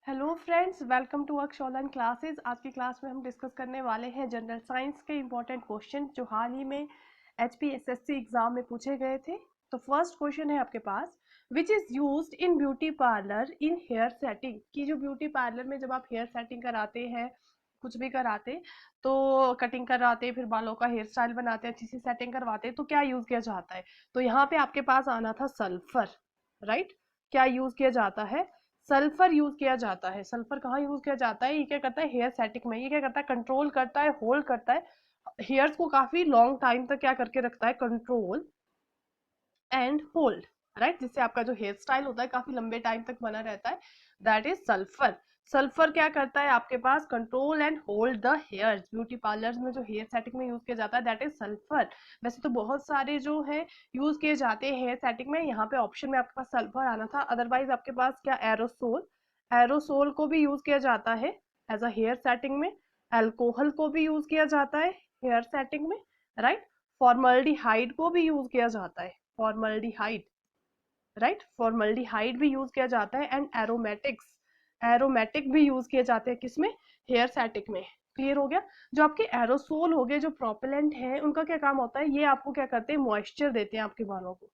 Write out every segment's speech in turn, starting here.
Hello friends, welcome to अक्ष online classes. आज की क्लास में हम डिस्कस करने वाले हैं जनरल साइंस के इंपॉर्टेंट क्वेश्चन जो हाल ही में HPSSC एग्जाम में पूछे गए थे। तो फर्स्ट क्वेश्चन है आपके पास, which is used in beauty parlour in hair setting. कि जो ब्यूटी पार्लर में जब आप हेयर सेटिंग कराते हैं, कुछ भी कराते, तो कटिंग कराते, फिर बालों का हेयर स्टाइल बनाते हैं, अच्छी सी सेटिंग करवाते, तो क्या यूज़ किया जाता है। तो यहाँ पे आपके पास आना था सल्फर, राइट। क्या यूज़ किया जाता है, सल्फर यूज किया जाता है। सल्फर कहाँ यूज किया जाता है, ये क्या करता है हेयर सेटिंग में, ये क्या करता है कंट्रोल करता है, होल्ड करता है हेयर्स को, काफी लॉन्ग टाइम तक क्या करके रखता है, कंट्रोल एंड होल्ड, राइट। जिससे आपका जो हेयर स्टाइल होता है काफी लंबे टाइम तक बना रहता है, दैट इज सल्फर। सल्फर क्या करता है आपके पास, control and hold the hairs. Beauty parlours में जो हेयर सेटिंग में यूज किया जाता है दैट इज सल्फर। वैसे तो बहुत सारे जो है यूज किए जाते हैं हेयर सेटिंग में, यहाँ पे ऑप्शन में आपके पास सल्फर आना था। अदरवाइज आपके पास क्या, एरोसोल, एरोसोल को भी यूज किया जाता है एज अ हेयर सेटिंग में। अल्कोहल को भी यूज किया जाता है हेयर सेटिंग में, राइट। फॉर्मल्डिहाइड को भी यूज किया जाता है, फॉर्मल्डिहाइड, राइट। फॉर्मल्डिहाइड भी यूज किया जाता है एंड एरोमेटिक्स, एरोमेटिक भी यूज किए जाते हैं किसमें, हेयर सेटिंग में। क्लियर हो गया। जो आपके एरोसोल हो गए, जो प्रोपेलेंट है, उनका क्या काम होता है, ये आपको क्या करते हैं, मॉइस्चर देते हैं आपके बालों को,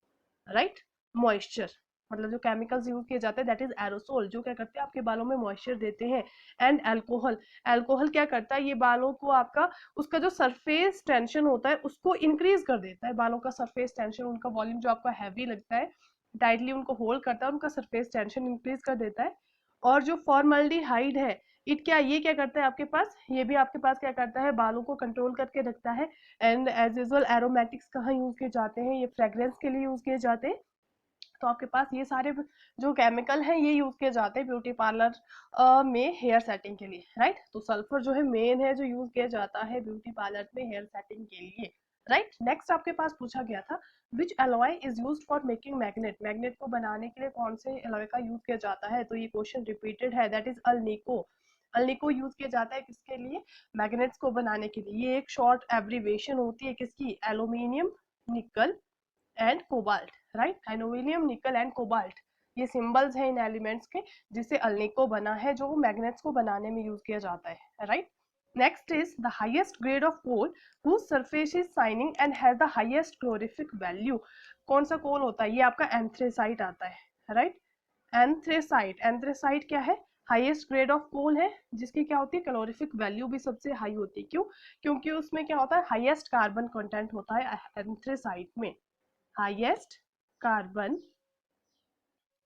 राइट। मॉइस्चर मतलब जो केमिकल्स यूज किए जाते हैं दैट इज एरोसोल, जो क्या करते हैं आपके बालों में मॉइस्चर देते हैं। एंड अल्कोहल, अल्कोहल क्या करता है, ये बालों को आपका, उसका जो सरफेस टेंशन होता है उसको इंक्रीज कर देता है। बालों का सरफेस टेंशन, उनका वॉल्यूम जो आपका हैवी लगता है, टाइटली उनको होल्ड करता है, उनका सरफेस टेंशन इंक्रीज कर देता है। और जो फॉर्मल्डिहाइड है, ये क्या करता है आपके पास, ये भी आपके पास क्या करता है, बालों को कंट्रोल करके रखता है। एंड एज यूजल एरोमेटिक्स कहाँ यूज किए जाते हैं, ये फ्रेग्रेंस के लिए यूज किए जाते हैं। तो आपके पास ये सारे जो केमिकल हैं ये यूज किए जाते हैं ब्यूटी पार्लर में हेयर सेटिंग के लिए, राइट। तो सल्फर जो है मेन है जो यूज किया जाता है ब्यूटी पार्लर में हेयर सेटिंग के लिए, राइट। नेक्स्ट आपके पास पूछा गया था, which alloy is used for making magnet. Magnet को बनाने के लिए कौन से एलॉय का यूज किया जाता है, तो ये क्वेश्चन रिपीटेड है, that is alnico. Alnico use किया जाता है किसके लिए, मैग्नेट्स को बनाने के लिए। ये एक शॉर्ट एब्रीवेशन होती है किसकी, एल्यूमिनियम, निकल एंड कोबाल्ट, राइट। एल्यूमिनियम, निकल एंड कोबाल्ट, ये सिंबल्स हैं इन एलिमेंट्स के, जिससे अल्निको बना है, जो मैग्नेट्स को बनाने में यूज किया जाता है, right. Next is the highest grade of coal whose surface is shining and has the highest calorific value। कौन सा कोल होता है, ये आपका एंथ्रेसाइट आता है, राइट। एंथ्रेसाइट, एंथ्रेसाइट क्या है, हाईएस्ट ग्रेड ऑफ कोल है, जिसकी क्या होती है, कैलोरीफिक वैल्यू भी सबसे हाई होती है। क्यों, क्योंकि उसमें क्या होता है, हाईएस्ट कार्बन कंटेंट होता है एंथ्रेसाइट में, highest carbon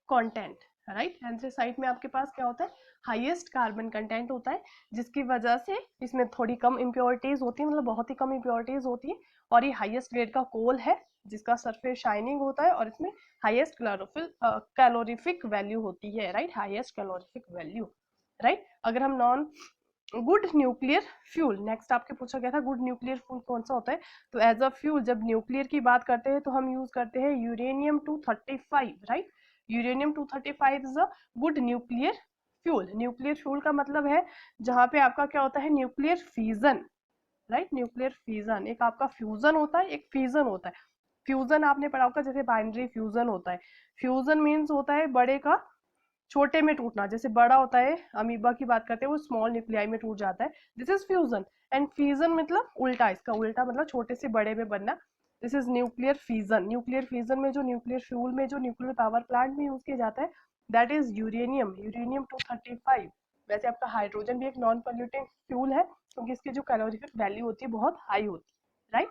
content, right. Anthracite में आपके पास क्या होता है, हाईएस्ट कार्बन कंटेंट होता है, जिसकी वजह से इसमें थोड़ी कम इम्प्योरिटीज होती है, मतलब बहुत ही कम इम्प्योरिटीज होती है। और ये हाईएस्ट ग्रेड का कोल है जिसका सरफेस शाइनिंग होता है, और इसमें हाईएस्ट कैलोरीफिक वैल्यू होती है, right, highest calorific value, right. अगर हम non good nuclear fuel, next आपके पूछा गया था गुड न्यूक्लियर फ्यूल कौन सा होता है, तो एज अ फ्यूल जब न्यूक्लियर की बात करते हैं तो हम यूज करते हैं uranium 235, right. Uranium 235 is a good nuclear fuel. Nuclear fuel का मतलब है जहाँ पे आपका क्या होता है, nuclear fission, right. Nuclear fission, एक आपका फ्यूजन होता है, एक फीजन होता है। फ्यूजन आपने पढ़ा होगा, जैसे बाइनरी फ्यूजन होता है। फ्यूजन मीन्स होता है बड़े का छोटे में टूटना, जैसे बड़ा होता है, अमीबा की बात करते हैं, वो स्मॉल न्यूक्लियाई में टूट जाता है, this is fusion. And fission मतलब उल्टा, इसका उल्टा मतलब छोटे से बड़े में बनना, this is nuclear fission. Nuclear fission में जो न्यूक्लियर फ्यूल में जो न्यूक्लियर पावर प्लांट में यूज किया जाता है दैट इज यूरेनियम, यूरेनियम 235। वैसे आपका हाइड्रोजन भी एक नॉन पॉल्यूटिंग फ्यूल है, क्योंकि इसकी जो कैलोरीफिक वैल्यू होती है बहुत हाई होती है, right.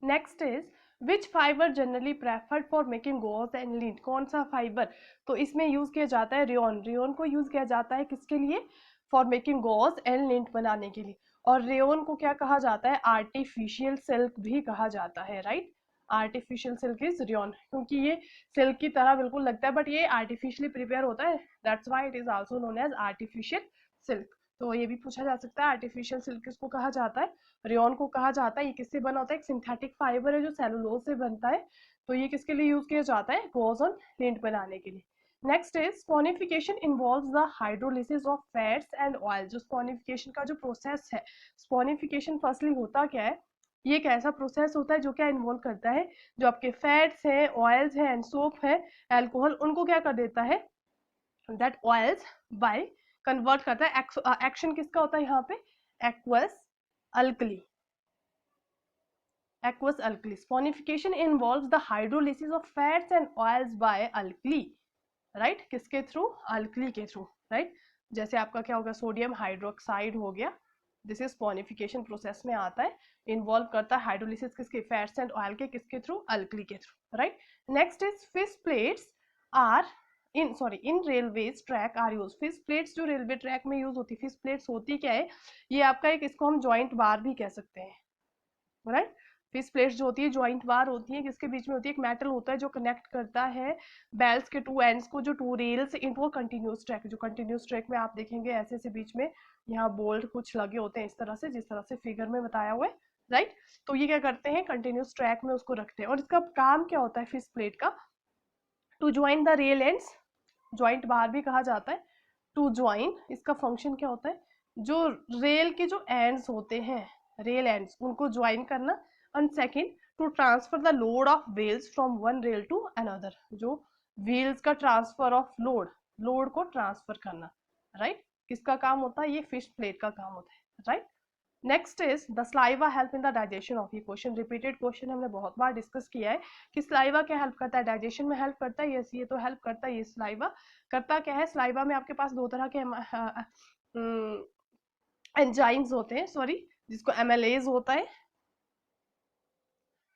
Next is which fibre generally preferred for making gauze and lint. कौन सा फाइबर, तो इसमें यूज किया जाता है रेयन। रेयन को यूज किया जाता है किसके लिए, for making gauze and lint बनाने के लिए। और रेयन को क्या कहा जाता है, आर्टिफिशियल सिल्क भी कहा जाता है, right. Artificial silk is rayon, क्योंकि ये सिल्क की तरह बिल्कुल लगता है, बट ये आर्टिफिशियली प्रिपेयर होता है, that's why it is also known as artificial silk. तो ये भी पूछा जा सकता है, आर्टिफिशियल सिल्क किसको कहा जाता है, रेयन को कहा जाता है। ये किससे बना होता है, एक सिंथेटिक फाइबर है जो सेलुलोज से बनता है। तो ये किसके लिए यूज किया जाता है, गॉज और लिंट बनाने के लिए। Next is saponification involves the hydrolysis of fats and oil. जो स्पोनिफिकेशन का जो प्रोसेस है, स्पोनिफिकेशन फर्स्टली होता क्या है, ये एक ऐसा प्रोसेस होता है जो क्या इन्वॉल्व करता है, जो आपके फैट्स हैं, ऑयल्स हैं एंड सोप है, एल्कोहल, उनको क्या कर देता है, दैट ऑयल्स बाय कन्वर्ट करता है, एक्शन किसका होता है यहाँ पे, aqueous alkali, aqueous alkali. Sonification involves the hydrolysis of fats and oils by alkali, right? किसके थ्रू, अल्कली के थ्रू, right? जैसे आपका क्या होगा, सोडियम हाइड्रोक्साइड हो गया, दिस इज स्पॉनिफिकेशन प्रोसेस में आता है, इन्वॉल्व करता है हाइड्रोलिसिस किसके, फैट्स एंड ऑयल के, किसके थ्रू, अल्कली के थ्रू, right? Next is fish plates are in railways track are use. Fish plates जो रेलवे ट्रैक में यूज होती है, फिश प्लेट्स होती क्या है, ये आपका एक, इसको हम जॉइंट बार भी कह सकते हैं, राइट? फिश प्लेट्स जो होती है जॉइंट बार होती है, किसके बीच में होती है, एक मेटल होता है जो कनेक्ट करता है बेल्स के टू एंड्स को, जो two rails into continuous track, जो कंटिन्यूस ट्रैक में आप देखेंगे ऐसे ऐसे बीच में यहाँ बोल्ट कुछ लगे होते हैं इस तरह से, जिस तरह से फिगर में बताया हुआ है, राइट? तो ये क्या करते हैं, कंटिन्यूस ट्रैक में उसको रखते हैं। और इसका काम क्या होता है फिश प्लेट का, to join the rail ends, joint bar भी कहा जाता है, टू ज्वाइन, इसका फंक्शन क्या होता है, जो रेल के जो एंड्स होते हैं, रेल एंड्स, उनको ज्वाइन करना, and second to transfer the load of wheels from one rail to another, जो व्हील्स का ट्रांसफर ऑफ लोड, लोड को ट्रांसफर करना, राइट? किसका काम होता है, ये फिश प्लेट का काम होता है, right? Next is the saliva help in the digestion of, ये क्वेश्चन रिपीटेड क्वेश्चन हमने बहुत बार डिस्कस किया है कि स्लाइवा क्या हेल्प करता है, डाइजेशन में हेल्प करता है, यस ये तो हेल्प करता है। ये स्लाइवा करता क्या है, स्लाइवा में आपके पास दो तरह के एंजाइम्स होते हैं, सॉरी, जिसको एमएलएज होता है,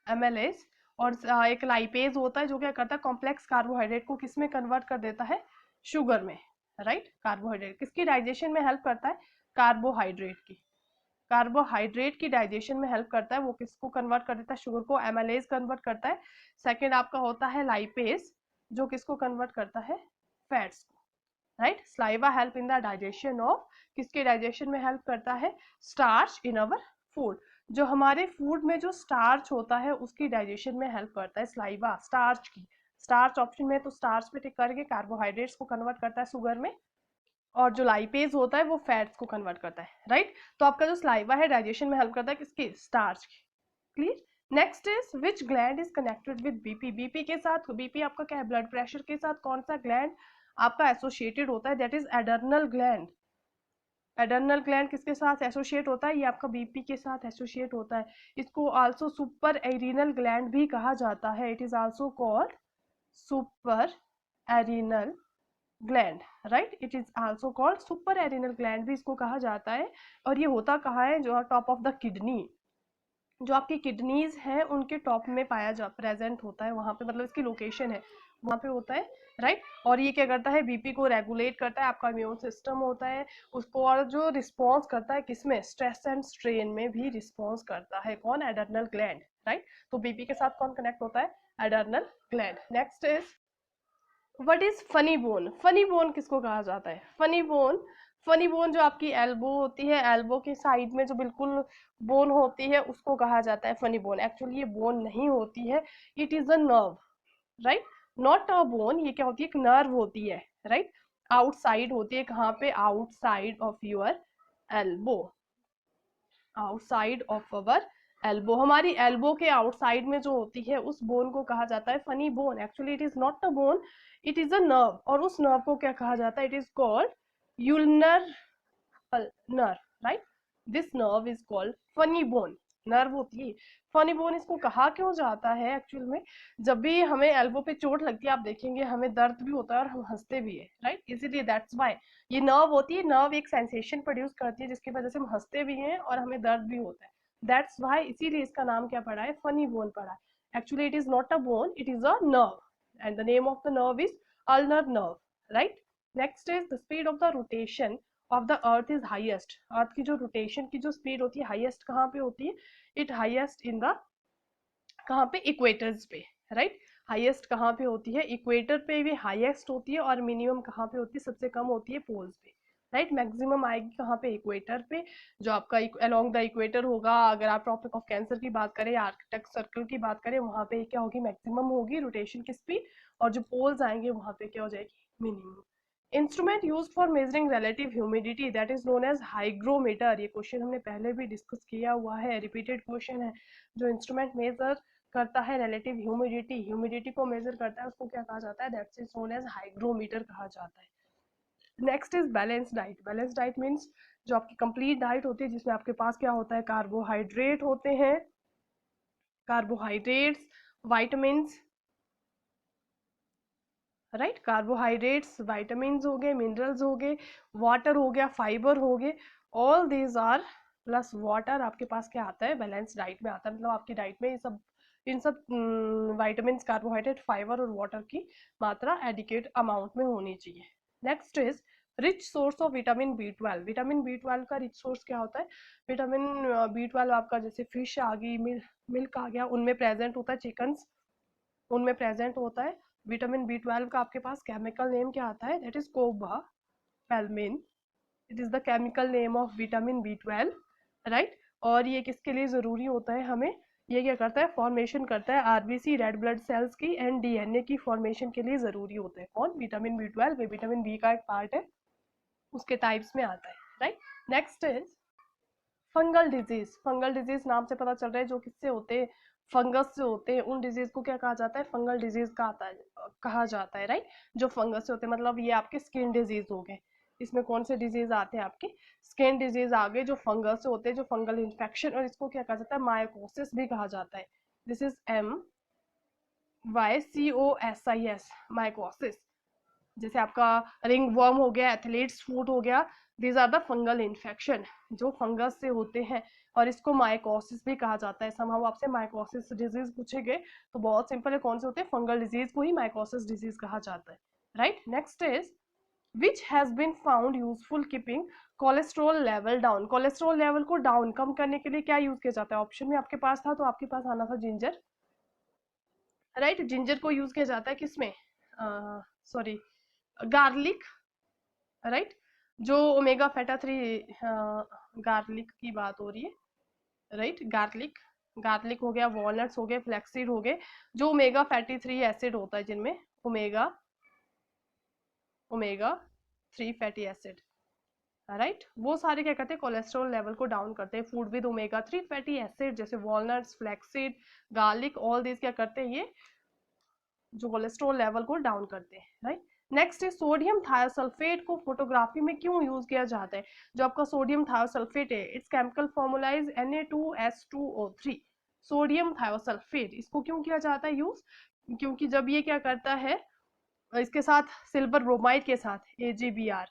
एमएलएज, और एक लाइपेज होता है जो क्या करता है, कॉम्प्लेक्स कार्बोहाइड्रेट को किस में कन्वर्ट कर देता है, शुगर में, राइट? कार्बोहाइड्रेट किसकी डाइजेशन में हेल्प करता है, कार्बोहाइड्रेट की, कार्बोहाइड्रेट की डाइजेशन में हेल्प करता है, वो किसको कन्वर्ट कर देता है, शुगर को, एमाइलेज कन्वर्ट करता है। सेकेंड आपका होता है लाइपेज, जो किसको कन्वर्ट करता है, फैट्स को, right? Saliva help in the digestion of, किसके डाइजेशन में हेल्प करता है, स्टार्च इन अवर फूड, जो हमारे फूड में जो स्टार्च होता है उसकी डाइजेशन में हेल्प करता है स्लाइवा, स्टार्च की, स्टार्च ऑप्शन में तो स्टार्च पे टिक करके कार्बोहाइड्रेट्स को कन्वर्ट करता है शुगर में, और जो लाइपेज होता है वो फैट्स को कन्वर्ट करता है, राइट? तो आपका जो स्लाइवा है डाइजेशन में हेल्प करता है किसकी, स्टार्च की, clear? Next is which gland is connected with BP, BP के साथ, बीपी आपका क्या है, ब्लड प्रेशर के साथ कौन सा ग्लैंड आपका एसोसिएटेड होता है, that is adrenal gland. Adrenal gland किसके साथ एसोसिएट होता है, ये आपका बीपी के साथ एसोसिएट होता है। इसको आल्सो सुपर एरिनल ग्लैंड भी कहा जाता है, it is also called suprarenal gland, right? It is also called suprarenal gland भी इसको कहा जाता है। और ये होता कहाँ है, जो टॉप ऑफ द किडनी, जो आपकी किडनीज हैं उनके टॉप में पाया जा प्रेजेंट होता है, वहां पे मतलब इसकी लोकेशन है वहां पे होता है, राइट? और ये क्या करता है, बीपी को रेगुलेट करता है, आपका इम्यून सिस्टम होता है उसको, और जो रिस्पॉन्स करता है किसमें, स्ट्रेस एंड स्ट्रेन में भी रिस्पॉन्स करता है, कौन, एडर्नल ग्लैंड, राइट? तो बीपी के साथ कौन कनेक्ट होता है, adrenal gland. Next is what is funny bone, funny bone किसको कहा जाता है, फनी बोन, फनी बोन जो आपकी एल्बो होती है, एल्बो के साइड में जो बिल्कुल बोन होती है उसको कहा जाता है फनी बोन। एक्चुअली ये बोन नहीं होती है, it is a nerve, right? Not a bone, ये क्या होती है, एक नर्व होती है, राइट? आउटसाइड होती है, कहाँ पे, outside of your elbow, outside of our elbow, हमारी एल्बो के आउटसाइड में जो होती है उस बोन को कहा जाता है funny bone. Actually it is not a bone, it is a nerve, और उस नर्व को क्या कहा जाता है, it is called ulnar nerve, right? This nerve is called funny bone, nerve होती है फनी बोन। इसको कहा क्यों जाता है, एक्चुअल में जब भी हमें एल्बो पे चोट लगती है आप देखेंगे हमें दर्द भी होता है और हम हंसते भी है, राइट? इसीलिए दैट्स वाई ये नर्व होती है, नर्व एक सेंसेशन प्रोड्यूस करती है जिसकी वजह से हम हंसते भी हैं और हमें दर्द भी होता है, दैट्स वाई, इसीलिए इसका नाम क्या पड़ा है, फनी बोन पड़ा है। Actually it is not a bone, it is a nerve, and the name of the nerve is ulnar nerve, right? Next is the speed of the rotation of the earth is highest, earth की जो rotation की जो speed होती है highest कहाँ पे होती है, इट हाईएस्ट इन द, कहाँ पे, इक्वेटर्स पे, राइट? हाईएस्ट कहाँ पे होती है, इक्वेटर पे भी हाईएस्ट होती है, और मिनिमम कहाँ पे होती है, सबसे कम होती है पोल्स पे, राइट? मैक्सिमम आएगी कहाँ पे, इक्वेटर पे, जो आपका अलोंग द इक्वेटर होगा। अगर आप ट्रॉपिक ऑफ कैंसर की बात करें, आर्कटिक सर्कल की बात करें, वहां पे क्या होगी, मैक्सिमम होगी रोटेशन की स्पीड, और जो पोल्स आएंगे वहां पे क्या हो जाएगी, minimum. Instrument use for measuring relative humidity that is known as hygrometer, ये क्वेश्चन हमने पहले भी डिस्कस किया हुआ है, रिपीटेड क्वेश्चन है। जो इंस्ट्रूमेंट मेजर करता है रिलेटिव ह्यूमिडिटी, ह्यूमिडिटी को मेजर करता है, उसको क्या कहा जाता है, that's is known as hygrometer कहा जाता है, next is balance diet. Balance diet means जो आपकी कंप्लीट डाइट होती है जिसमें आपके पास क्या होता है, कार्बोहाइड्रेट होते हैं, carbohydrates, vitamins, right, carbohydrates, vitamins हो गए, मिनरल्स हो गए, वाटर हो गया, फाइबर हो गए, all these are plus water आपके पास क्या आता है, बैलेंस डाइट में आता है। मतलब आपकी डाइट में इन सब वाइटामिन्स, कार्बोहाइड्रेट, फाइबर और वाटर की मात्रा एडिकेट अमाउंट में होनी चाहिए। Next is rich source of vitamin B 12। Vitamin B 12 का रिच सोर्स क्या होता है, विटामिन बी 12 आपका जैसे फिश आ गई, मिल्क आ गया, उनमें प्रेजेंट होता है, चिकन्स उनमें प्रेजेंट होता है। विटामिन बी 12 का आपके पास केमिकल नेम क्या आता है, that is cobalamin. It is the chemical name of vitamin B 12, right. और ये किसके लिए ज़रूरी होता है हमें, ये क्या करता है, फॉर्मेशन करता है आरबीसी, रेड ब्लड सेल्स की, एंड डीएनए की फॉर्मेशन के लिए ज़रूरी होता है। कौन, विटामिन बी 12, विटामिन बी का एक पार्ट है, उसके टाइप्स में आता है, right. Next is fungal disease. Fungal disease नाम से पता चल रहा है जो किससे होते हैं, फंगस से होते हैं, उन डिजीज को क्या कहा जाता है, फंगल डिजीज का आता है, कहा जाता है, राइट। जो फंगस से होते हैं, मतलब ये आपके स्किन डिजीज हो गए। इसमें कौन से डिजीज आते हैं, आपके स्किन डिजीज आ गए जो फंगस से होते हैं, जो फंगल इन्फेक्शन, और इसको क्या कहा जाता है, माइकोसिस भी कहा जाता है। This is MYCOSIS, mycosis. जैसे आपका रिंग वर्म हो गया, एथलीट्स फूट हो गया, these are the fungal infection जो फंगस से होते हैं, और इसको माइकोसिस भी कहा जाता है। समहाउ आपसे माइकोसिस डिजीज पूछे गए तो बहुत सिंपल है, कौन से होते हैं, फंगल डिजीज को ही माइकोसिस डिजीज कहा जाता है, right. Next is which has been found useful keeping cholesterol level down. Cholesterol level को डाउन कम करने के लिए क्या यूज किया जाता है, ऑप्शन में आपके पास था, तो आपके पास आना था जिंजर, राइट। जिंजर को यूज किया जाता है किसमें, सॉरी, गार्लिक, राइट। जो ओमेगा फैटा 3, गार्लिक की बात हो रही है, राइट। गार्लिक, गार्लिक हो गया, वॉलनट्स हो गए, फ्लैक्सीड हो गए, जो ओमेगा फैटी 3 एसिड होता है, जिनमें omega omega 3 fatty acid, right. वो सारे क्या करते हैं, कोलेस्ट्रॉल लेवल को डाउन करते हैं। Food with omega 3 fatty acid जैसे walnuts, flaxseed, garlic, all this क्या करते हैं, ये जो कोलेस्ट्रॉल लेवल को डाउन करते हैं, राइट। नेक्स्ट है सोडियम थायोसल्फेट को फोटोग्राफी में क्यों यूज किया जाता है। जो आपका सोडियम थायोसल्फेट है, it's chemical formula is Na2S2O3। Sodium thiosulphate, इसको क्यों किया जाता है यूज, क्योंकि जब ये क्या करता है, इसके साथ सिल्वर ब्रोमाइड के साथ AgBr,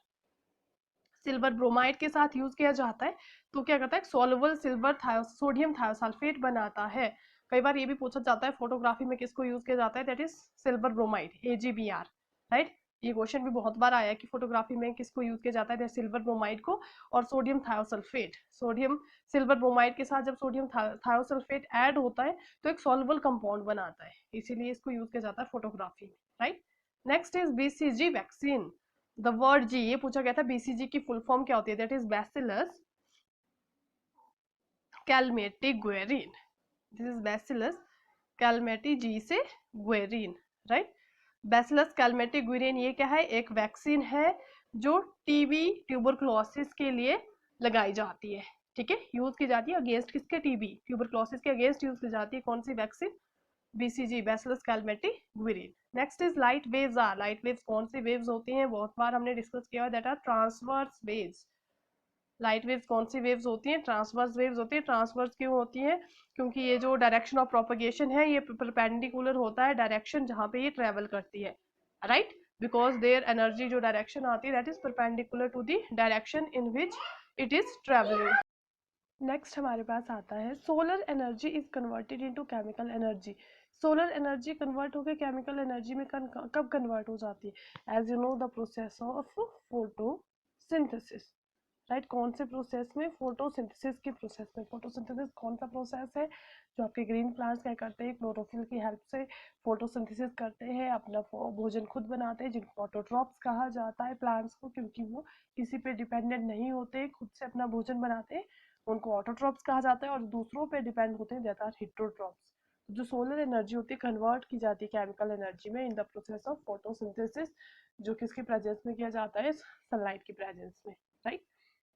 सिल्वर ब्रोमाइड के साथ यूज किया जाता है, तो क्या करता है, सोलुबल सोडियम थायोसल्फेट बनाता है। कई बार ये भी पूछा जाता है फोटोग्राफी में किसको यूज किया जाता है, that is silver bromide, AgBr, right. ये क्वेश्चन भी बहुत बार आया है कि फोटोग्राफी में किसको यूज किया जाता है, सिल्वर ब्रोमाइड को और sodium thiosulphate. Sodium silver bromide के साथ जब सोडियम थायोसल्फेट ऐड होता है तो एक सोलुबल कंपाउंड बनाता है, इसीलिए इसको यूज किया जाता है फोटोग्राफी में, right. Next is BCG vaccine. The word G, ये पूछा गया था, BCG की फुल फॉर्म क्या होती है, that is bacillus Calmette Guerin. This is bacillus Calmette, G से ग्वेरिन, राइट। बैसिलस कैलमेटी ग्वेरिन ये क्या है, एक वैक्सीन है जो टीबी, ट्यूबरक्लोसिस के लिए लगाई जाती है, ठीक है, यूज की जाती है अगेंस्ट किसके, टीबी, ट्यूबरक्लोसिस के अगेंस्ट यूज की जाती है, कौन सी vaccine, BCG, bacillus Calmette Guerin. Next is light waves. Are light waves कौन सी वेव्स होती हैं, बहुत बार हमने डिस्कस किया है, that are transverse waves. Light waves कौन सी वेव्स होती हैं, ट्रांसवर्स वेव्स होती है। ट्रांसवर्स क्यों होती है, क्योंकि ये जो डायरेक्शन ऑफ प्रोपगेशन है ये परपेंडिकुलर होता है डायरेक्शन जहाँ पे ये ट्रेवल करती है, राइट, बिकॉज देयर एनर्जी, जो डायरेक्शन आती है that is perpendicular to the direction in which it is travelling. Next हमारे पास आता है solar energy is converted into chemical energy. Solar energy convert होकर केमिकल एनर्जी में कब कन्वर्ट हो जाती है, as you know the process of photosynthesis, right. कौन से प्रोसेस में, फोटोसिंथेसिस के प्रोसेस में। फोटोसिंथेसिस कौन सा प्रोसेस है, जो आपके ग्रीन प्लांट्स क्या करते हैं, क्लोरोफिल की हेल्प से फोटोसिंथेसिस करते हैं, अपना भोजन खुद बनाते हैं, जिनको ऑटोट्रॉप्स कहा जाता है प्लांट्स को, क्योंकि वो किसी पे डिपेंडेंट नहीं होते, खुद से अपना भोजन बनाते हैं, उनको ऑटोट्रॉप्स कहा जाता है। और दूसरों पे डिपेंड होते हैं, दैट आर हेटेरोट्रॉप्स। जो सोलर एनर्जी होती है कन्वर्ट की जाती है केमिकल एनर्जी में in the process of photosynthesis, जो किसके प्रेजेंस में किया जाता है, सनलाइट की प्रेजेंस में, right.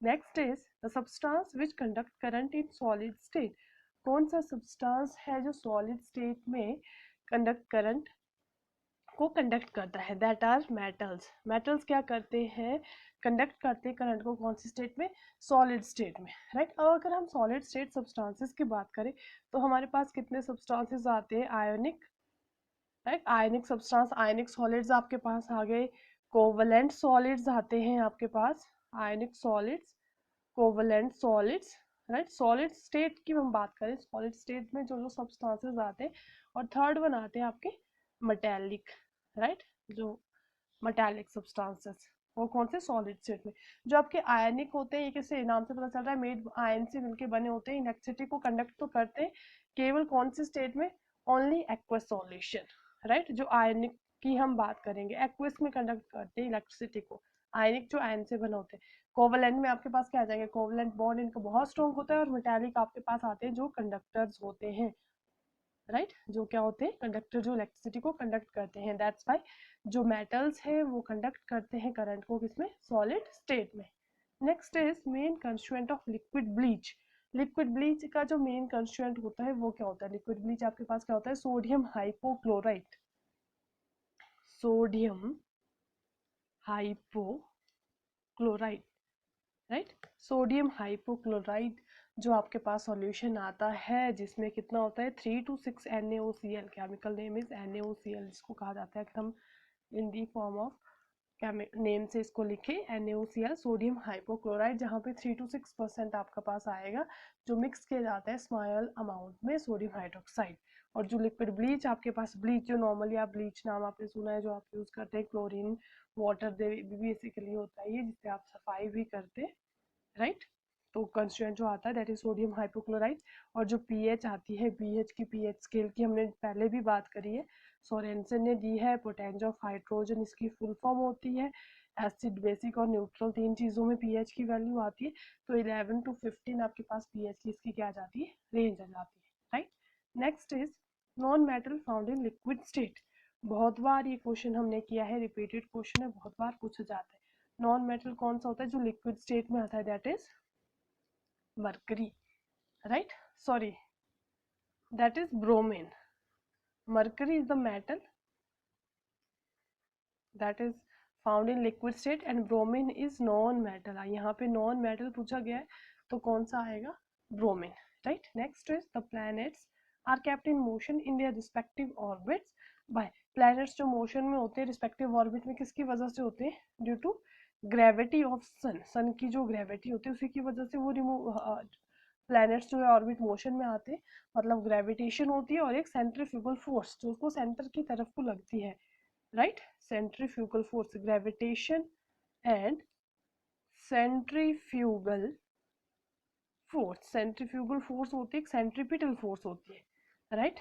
Next is the substance which conduct current in solid state. कौन सा सब्सटेंस है जो सॉलिड स्टेट में कंडक्ट करंट को कंडक्ट करता है, दैट आर मेटल्स। मेटल्स क्या करते हैं, कंडक्ट करते हैं करंट को कौन सी स्टेट में, सॉलिड स्टेट में, राइट। और अगर हम सॉलिड स्टेट सब्सटेंसेस की बात करें तो हमारे पास कितने सब्सटेंसेस आते हैं, ionic, right, ionic substance, ionic solids आपके पास आ गए, कोवलेंट सॉलिड्स आते हैं आपके पास, ionic solids, covalent solids, right. Solid state की हम बात करें, सॉलिड स्टेट में जो जो सब्सटेंसेस आते हैं, और थर्ड वन आते हैं आपके मेटेलिक, राइट, जो मेटालिक सब्सटेंसेस, वो कौन से, सॉलिड स्टेट में। जो आपके आयनिक होते हैं, ये किससे, नाम से पता चल रहा है, मेड आयन से मिलके बने होते हैं, इलेक्ट्रिसिटी को कंडक्ट तो करते हैं केवल कौन सी स्टेट में, ओनली एक्वस सॉल्यूशन, राइट। जो आयनिक की हम बात करेंगे, एक्वस में कंडक्ट करते हैं इलेक्ट्रिसिटी को, आयनिक जो आयन से बने होते हैं। कोवलेंट में आपके पास क्या आ जाएंगे, कोवलेंट बॉन्ड इनका बहुत स्ट्रॉन्ग होता है, और मेटालिक आपके पास आते हैं जो कंडक्टर्स होते हैं, राइट, जो क्या होते हैं, कंडक्टर, जो इलेक्ट्रिसिटी को कंडक्ट करते हैं। दैट्स वाई जो मेटल्स है वो कंडक्ट करते हैं करंट को, किसमें, सॉलिड स्टेट में। Next is main constituent of liquid bleach. Liquid bleach का जो मेन कंस्टिट्यूएंट होता है वो क्या होता है, लिक्विड ब्लीच आपके पास क्या होता है, sodium hypochlorite, sodium hypochlorite, right. Sodium hypochloride जो आपके पास सॉल्यूशन आता है, जिसमें कितना होता है, 3 to 6 NaOCl, chemical name is NaOCl, जिसको कहा जाता है, अगर हम इन दी फॉर्म ऑफ नेम से इसको लिखे, NaOCl, सोडियम हाइपोक्लोराइड, जहाँ पे 3 to 6% आपका पास आएगा, जो मिक्स किया जाता है स्मॉल अमाउंट में सोडियम हाइड्रोक्साइड। और जो लिक्विड ब्लीच आपके पास, ब्लीच जो नॉर्मली आप ब्लीच नाम आपने सुना है, जो आप यूज करते हैं, क्लोरीन वाटर बेसिकली होता है ये, जिससे आप सफाई भी करते हैं, राइट। तो कंस्टिट्यूएंट जो आता है दैट इज सोडियम हाइपोक्लोराइड। और जो पीएच आती है, पीएच की, पीएच स्केल की हमने पहले भी बात करी है, सोरेनसन ने दी है, पोटेंशियल ऑफ हाइड्रोजन इसकी फुल फॉर्म होती है, एसिड, बेसिक और न्यूट्रल, तीन चीज़ों में पीएच की वैल्यू आती है। तो 11 to 15 आपके पास पीएच की इसकी क्या आ जाती है, रेंज आ जाती है, right. Next is non metal found in liquid state. बहुत बार ये क्वेश्चन हमने किया है, रिपीटेड क्वेश्चन है, बहुत बार पूछा जाता है। नॉन मेटल कौन सा होता है जो लिक्विड स्टेट में आता है, that is mercury, right, sorry, that is bromine. Mercury is the metal that is found in liquid state and bromine is non metal. यहाँ पे नॉन मेटल पूछा गया है तो कौन सा आएगा, bromine, right. Next is the planets are kept in motion in their respective orbits by. Planets जो मोशन में होते हैं रिस्पेक्टिव ऑर्बिट में, किसकी वजह से होते हैं, ड्यू टू ग्रेविटी ऑफ सन, सन की जो ग्रेविटी होती है उसी की वजह से वो रिमूव, प्लैनेट्स जो है ऑर्बिट मोशन में आते हैं, मतलब ग्रेविटेशन होती है और एक सेंट्रीफ्यूगल फोर्स जो उसको सेंटर की तरफ को लगती है, right. Centrifugal force, gravitation and centrifugal force, centrifugal force होती है, एक सेंट्रीपिटल फोर्स होती है, राइट।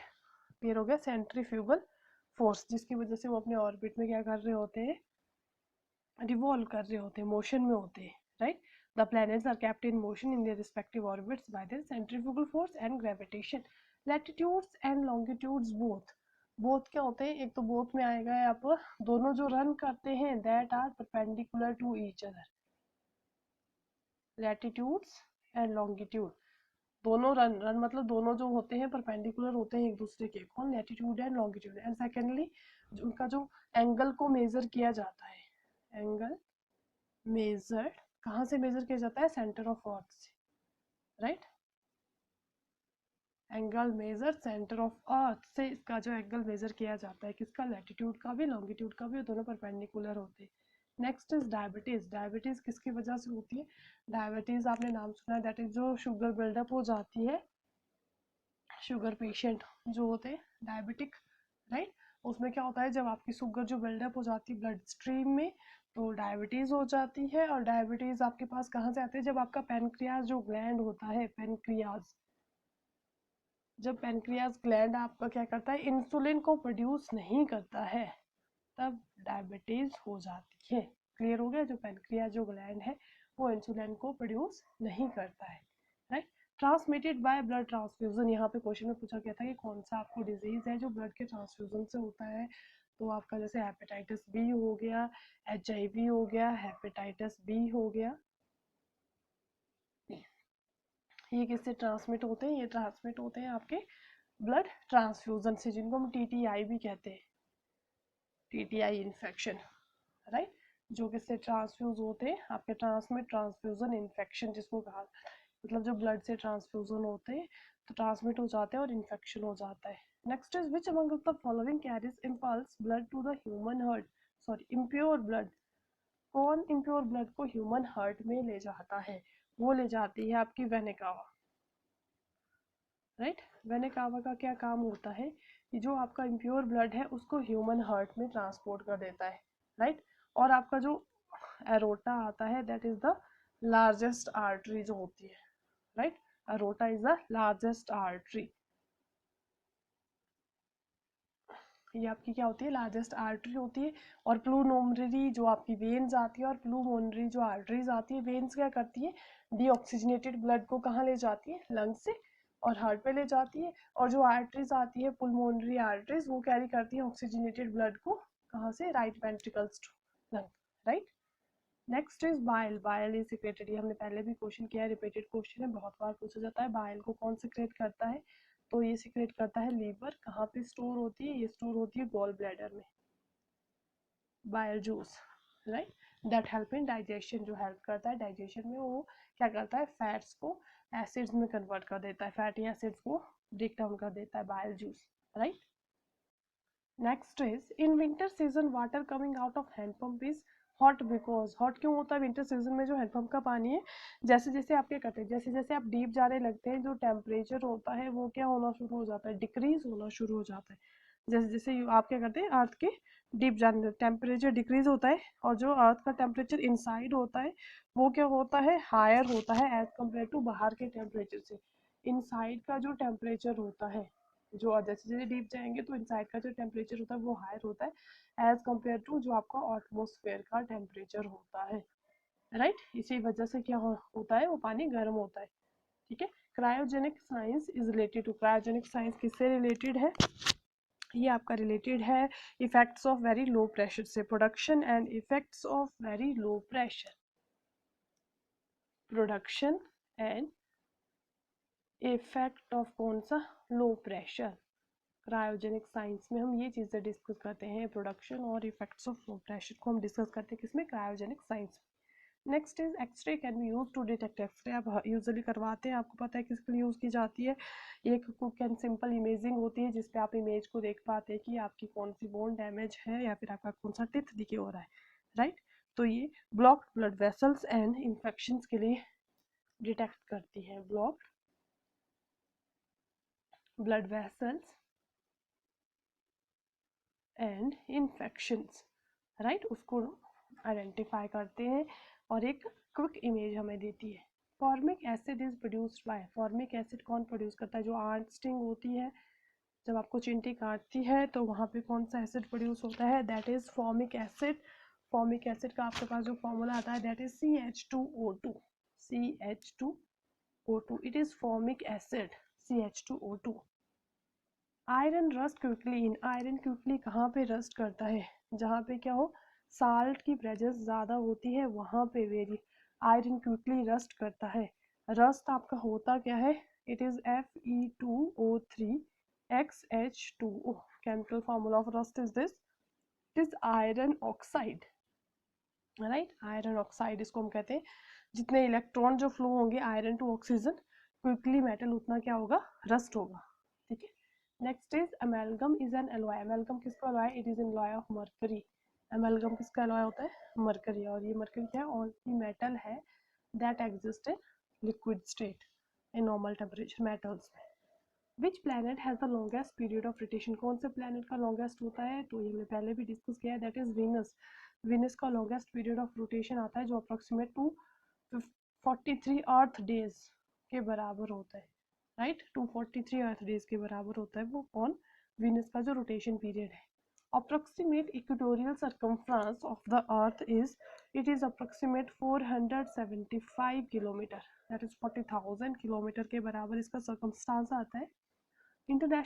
क्लियर हो गया, सेंट्रीफ्यूगल फोर्स, जिसकी वजह से वो अपने ऑर्बिट में क्या कर रहे होते हैं, रिवॉल्व कर रहे होते हैं, मोशन में होते हैं, right. The planets are kept in motion in their respective orbits by their centrifugal force and gravitation. Latitudes and longitudes both, both क्या होते हैं, एक तो बोथ में आएगा आप, दोनों जो रन करते हैं, that are perpendicular to each other. Latitudes and longitude दोनों रन मतलब दोनों जो होते हैं परपेंडिकुलर होते हैं एक दूसरे के, कौन, latitude and longitude. And secondly उनका जो एंगल को मेजर किया जाता है, एंगल मेजर कहाँ से मेजर किया जाता है, सेंटर ऑफ अर्थ से, right. Angle measure centre of earth से, इसका जो एंगल मेजर किया जाता है, किसका, लैटिट्यूड का भी लॉन्गिट्यूड का भी, दोनों परपेंडिकुलर होते हैं। Next is diabetes. डायबिटीज किसकी वजह से होती है, डायबिटीज आपने नाम सुना है, दैट इज जो शुगर बिल्डअप हो जाती है, शुगर पेशेंट जो होते हैं डायबिटिक, राइट, उसमें क्या होता है, जब आपकी शुगर जो बिल्डअप हो जाती है ब्लड स्ट्रीम में तो डायबिटीज हो जाती है। और डायबिटीज आपके पास कहाँ से आती है, जब आपका पेनक्रियाज जो ग्लैंड होता है, पेनक्रियाज, जब पेनक्रियाज ग्लैंड आपका क्या करता है, इंसुलिन को प्रोड्यूस नहीं करता है, तब डायबिटीज हो जाती है। क्लियर हो गया, जो पेनक्रियाज जो ग्लैंड है वो इंसुलिन को प्रोड्यूस नहीं करता है, right. Transmitted by blood transfusion, यहाँ पे क्वेश्चन में पूछा गया था कि कौन सा आपको डिजीज है जो ब्लड के ट्रांसफ्यूजन से होता है, तो आपका जैसे हेपेटाइटिस बी हो गया, HIV हो गया, हेपेटाइटिस बी हो गया, ये किससे ट्रांसमिट होते हैं, ये ट्रांसमिट होते हैं आपके ब्लड ट्रांसफ्यूजन से, जिनको हम TTI भी कहते हैं, TTI इन्फेक्शन, राइट, जो किससे ट्रांसफ्यूज होते हैं, आपके ट्रांसमिट ट्रांसफ्यूजन इन्फेक्शन जिसको कहा, मतलब जो ब्लड से ट्रांसफ्यूजन होते हैं तो ट्रांसमिट हो जाते हैं और इन्फेक्शन हो जाता है। Next is which among of the following carries impulse blood to the human heart, sorry impure blood, कौन इम्प्योर ब्लड को ह्यूमन हार्ट में ले जाता है, वो ले जाती है आपकी vena cava, right. Vena cava का क्या काम होता है कि जो आपका इम्प्योर ब्लड है उसको ह्यूमन हार्ट में ट्रांसपोर्ट कर देता है, राइट। और आपका जो एरोटा आता है that is the largest artery जो होती है, right, aorta is the largest artery, ये आपकी क्या होती है, लार्जेस्ट आर्टरी होती है। और प्लूमोनरी जो आपकी वेन्स आती है और प्लूमोनरी जो आर्टरीज आती है, वेन्स क्या करती है, डीऑक्सीजनेटेड ब्लड को कहाँ ले जाती है, लंग से और हार्ट पे ले जाती है। और जो आर्टरीज आती है पुलमोनरी आर्टरीज वो कैरी करती है ऑक्सीजनेटेड ब्लड को कहाँ से, right ventricles to lung, right. Next is bile, bile is secreted, ये हमने पहले भी क्वेश्चन किया है, रिपीटेड क्वेश्चन है, बहुत बार पूछा जाता है। बाइल को कौन सिक्रेट करता है, तो ये सिक्रेट करता है लीवर, कहाँ पे स्टोर होती है, ये स्टोर होती है गॉल ब्लैडर में, bile juice, right, that help in digestion, जो हेल्प करता है डाइजेशन में, वो क्या करता है, फैट्स को एसिड्स में कन्वर्ट कर देता है, फैटी एसिड्स को ब्रेक डाउन कर देता है bile juice, right. Next is in winter season water coming out of handpump is hot, because hot क्यों होता है विंटर सीजन में, जो हैंडपम्प का पानी है जैसे जैसे आप क्या करते हैं, जैसे जैसे आप डीप जाने लगते हैं जो टेम्परेचर होता है वो क्या होना शुरू हो जाता है, डिक्रीज होना शुरू हो जाता है। जैसे जैसे आप क्या करते हैं, अर्थ के डीप जाने टेम्परेचर डिक्रीज होता है और जो अर्थ का टेम्परेचर इनसाइड होता है वो क्या होता है, हायर होता है एज कम्पेयर टू बाहर के टेम्परेचर से। इनसाइड का जो टेम्परेचर होता है, जो जैसे जैसे डीप जाएंगे तो इनसाइड का जो टेम्परेचर होता है वो हायर होता है एज कम्पेयर टू जो आपका एटमोसफेयर का टेम्परेचर होता है, राइट। इसी वजह से क्या होता है, वो पानी गर्म होता है, ठीक है। Cryogenic science is related to, cryogenic science किससे रिलेटेड है, ये आपका रिलेटेड है effects of very low pressure से, production and effects of very low pressure, production and effect of कौन सा, लो प्रेशर। क्रायोजेनिक साइंस में हम ये चीज़ें डिस्कस करते हैं, प्रोडक्शन और इफेक्ट्स ऑफ लो प्रेशर को हम डिस्कस करते हैं किसमें, cryogenic science. Next is x ray can be use to detect, x ray आप यूजुअली करवाते हैं, आपको पता है किसके लिए यूज़ की जाती है, एक कुक एंड सिंपल इमेजिंग होती है जिसपे आप इमेज को देख पाते हैं कि आपकी कौन सी बोन डैमेज है या फिर आपका कौन सा टिथ दिखे हो रहा है, राइट। तो ये blocked blood vessels and infections के लिए डिटेक्ट करती है, blocked blood vessels and infections, right, उसको आइडेंटिफाई करते हैं और एक क्विक इमेज हमें देती है। Formic acid is produced by, formic acid कौन प्रोड्यूस करता है, जो आंट स्टिंग होती है, जब आपको चींटी काटती है तो वहाँ पे कौन सा एसिड प्रोड्यूस होता है, that is formic acid. Formic acid का आपके पास जो फॉर्मूला आता है that is CH2O2, CH2O2, it is formic acid CH2O2। Iron rust quickly in, iron quickly कहाँ पे रस्ट करता है, जहाँ पे क्या हो, साल्ट की प्रेजेंस ज़्यादा होती है वहाँ पे वेरी आयरन क्विकली रस्ट करता है। रस्ट आपका होता क्या है, it is Fe2O3XH2O, chemical formula of rust is this, it is iron oxide, right, iron oxide इसको हम कहते हैं। जितने इलेक्ट्रॉन जो फ्लो होंगे iron to oxygen quickly metal उतना क्या होगा, रस्ट होगा, ठीक है। Next is amalgam is an alloy, amalgam किसका alloy, it is an alloy of mercury, amalgam किसका एलॉय होता है, मरकरी, और ये मरकरी क्या है, ओनली मेटल है that exist in liquid state in normal temperature metals में। Which planet has the longest period of rotation, कौन से प्लैनेट का लॉन्गेस्ट होता है, तो ये हमने पहले भी डिस्कस किया है, दैट इज वीनस। वीनस का लॉन्गेस्ट पीरियड ऑफ रोटेशन आता है जो अप्रोक्सीमेट 243 अर्थ डेज के बराबर होता है, राइट, 243 अर्थ डेज के बराबर होता है वो कौन, वीनस का जो रोटेशन पीरियड है। Approximate equatorial circumference of the earth is, it is approximate 475 kilometre, that is 40,000 kilometre के बराबर इसका सर्कमस्टांस आता है। इंटरनेशनल